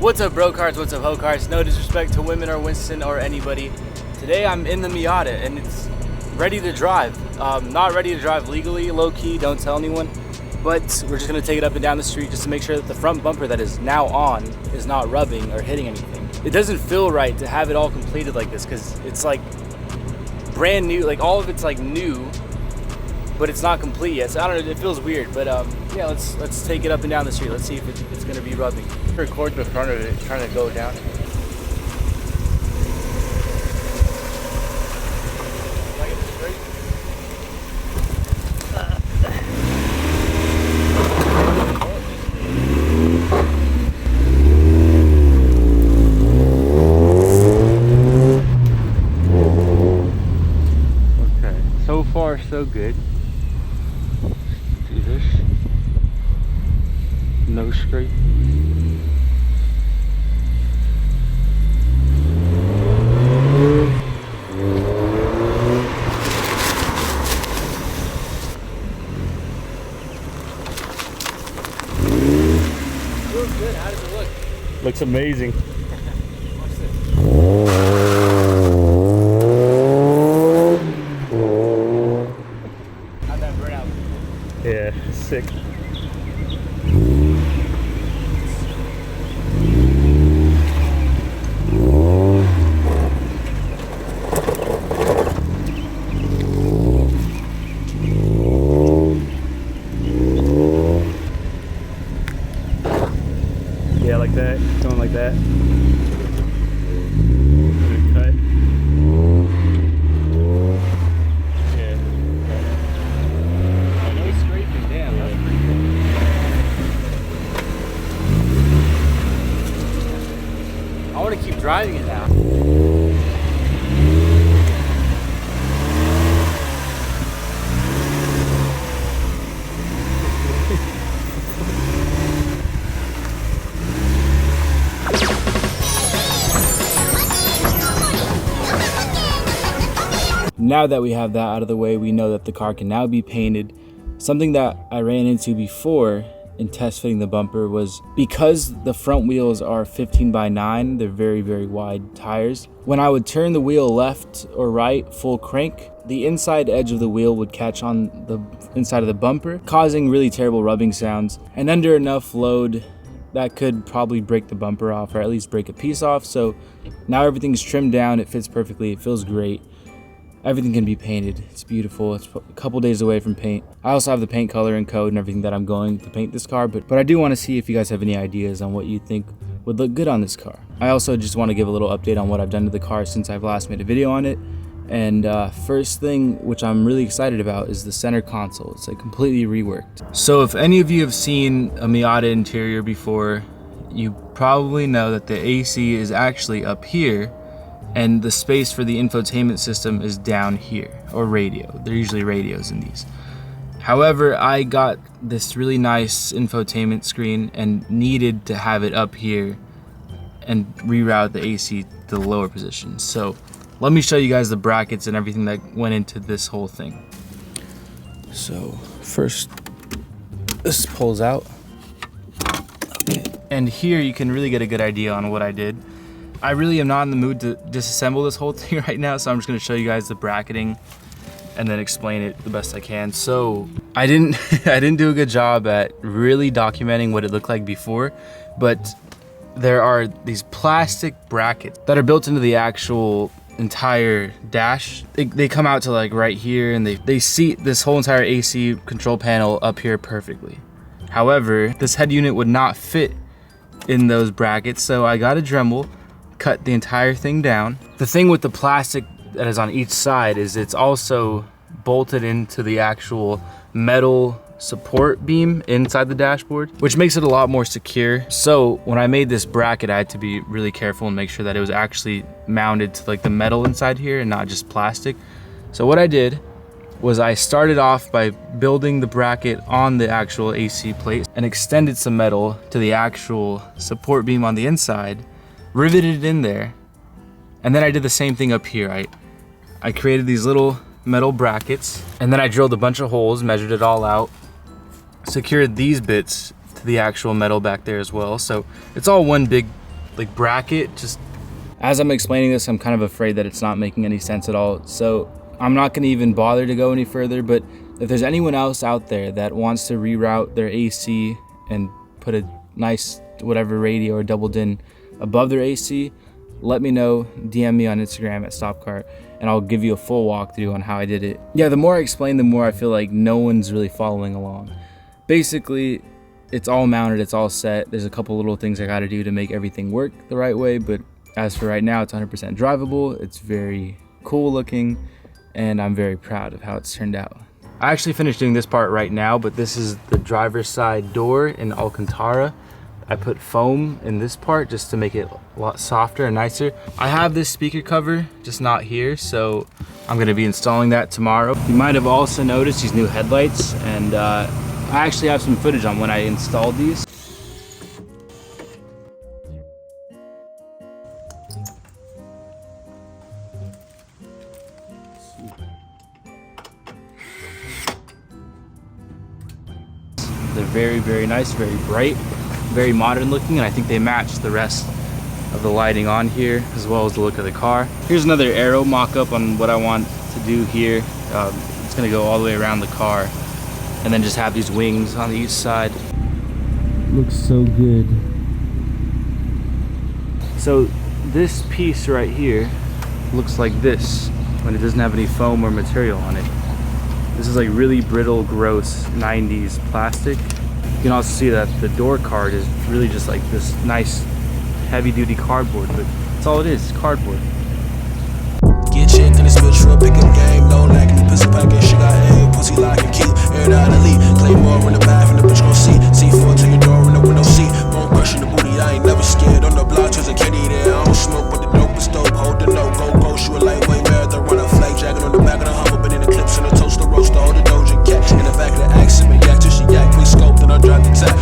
What's up, bro cards? What's up, ho cards? No disrespect to women or Winston or anybody. Today I'm in the Miata and it's ready to drive. Not ready to drive legally, low key, don't tell anyone. But we're just gonna take it up and down the street just to make sure that the front bumper that is now on is not rubbing or hitting anything. It doesn't feel right to have it all completed like this because it's like brand new, like all of it's like new, but it's not complete yet. So I don't know, it feels weird, but yeah, let's take it up and down the street. Let's see if it's gonna be rubbing. Record the front of it, trying to go down. Okay, so far so good. Do this. No scrape. Feels good. How does it look? Looks amazing. Watch this. How'd that burn out? Yeah, sick. Yeah, like that. Going like that. Cut. Yeah. Oh, no scraping. Damn, that's pretty cool. I want to keep driving it now. Now that we have that out of the way, we know that the car can now be painted. Something that I ran into before in test fitting the bumper was because the front wheels are 15/9, they're very, very wide tires. When I would turn the wheel left or right, full crank, the inside edge of the wheel would catch on the inside of the bumper, causing really terrible rubbing sounds. And under enough load, that could probably break the bumper off, or at least break a piece off. So now everything's trimmed down, it fits perfectly, it feels great. Everything can be painted. It's beautiful. It's a couple days away from paint. I also have the paint color and code and everything that I'm going to paint this car, but I do want to see if you guys have any ideas on what you think would look good on this car. I also just want to give a little update on what I've done to the car since I've last made a video on it. And first thing, which I'm really excited about, is the center console. It's like completely reworked. So if any of you have seen a Miata interior before, you probably know that the AC is actually up here and the space for the infotainment system is down here, or radio. They're usually radios in these. However, I got this really nice infotainment screen and needed to have it up here and reroute the AC to the lower position. So let me show you guys the brackets and everything that went into this whole thing. So first, this pulls out. Okay. And here you can really get a good idea on what I did. I really am not in the mood to disassemble this whole thing right now, so I'm just gonna show you guys the bracketing and then explain it the best I can. So I didn't do a good job at really documenting what it looked like before, but there are these plastic brackets that are built into the actual entire dash. They come out to like right here, and they seat this whole entire AC control panel up here perfectly. However, this head unit would not fit in those brackets, so I got a Dremel, cut the entire thing down. The thing with the plastic that is on each side is it's also bolted into the actual metal support beam inside the dashboard, which makes it a lot more secure. So when I made this bracket, I had to be really careful and make sure that it was actually mounted to like the metal inside here and not just plastic. So what I did was I started off by building the bracket on the actual AC plate and extended some metal to the actual support beam on the inside, riveted it in there, and then I did the same thing up here. I created these little metal brackets, and then I drilled a bunch of holes, measured it all out, secured these bits to the actual metal back there as well. So it's all one big like bracket. Just as I'm explaining this, I'm kind of afraid that it's not making any sense at all. So I'm not gonna even bother to go any further, but if there's anyone else out there that wants to reroute their AC and put a nice whatever radio or double din above their AC, let me know. DM me on Instagram at StopCart, and I'll give you a full walkthrough on how I did it. Yeah, the more I explain, the more I feel like no one's really following along. Basically, it's all mounted, it's all set. There's a couple little things I gotta do to make everything work the right way, but as for right now, it's 100% drivable. It's very cool looking, and I'm very proud of how it's turned out. I actually finished doing this part right now, but this is the driver's side door in Alcantara. I put foam in this part just to make it a lot softer and nicer. I have this speaker cover, just not here, so I'm gonna be installing that tomorrow. You might have also noticed these new headlights, and I actually have some footage on when I installed these. They're very, very nice, very bright, very modern looking, and I think they match the rest of the lighting on here as well as the look of the car. Here's another aero mock-up on what I want to do here. It's gonna go all the way around the car and then just have these wings on each side. Looks so good. So this piece right here looks like this when it doesn't have any foam or material on it. This is like really brittle, gross 90s plastic. You can also see that the door card is really just like this nice heavy duty cardboard, but that's all it is, cardboard. Get checked in this bitch for a pickup game, no lacking the pussy packet, shit got aim, pussy lock and key, air out of lead, Claymore in the bath and the bitch gon' see, C4 to your door in the window seat, bone crushing the booty, I ain't never scared, on the block there's a kitty there, I don't smoke, but the dope is dope, hold the note, go, shoot a lightweight marathon, run a flag jacket on the back of the Hummer, but in the clips and the toaster roaster, hold the Doja cat, in the back of the accent, yak till she yak, quick scope, then I drop the tap.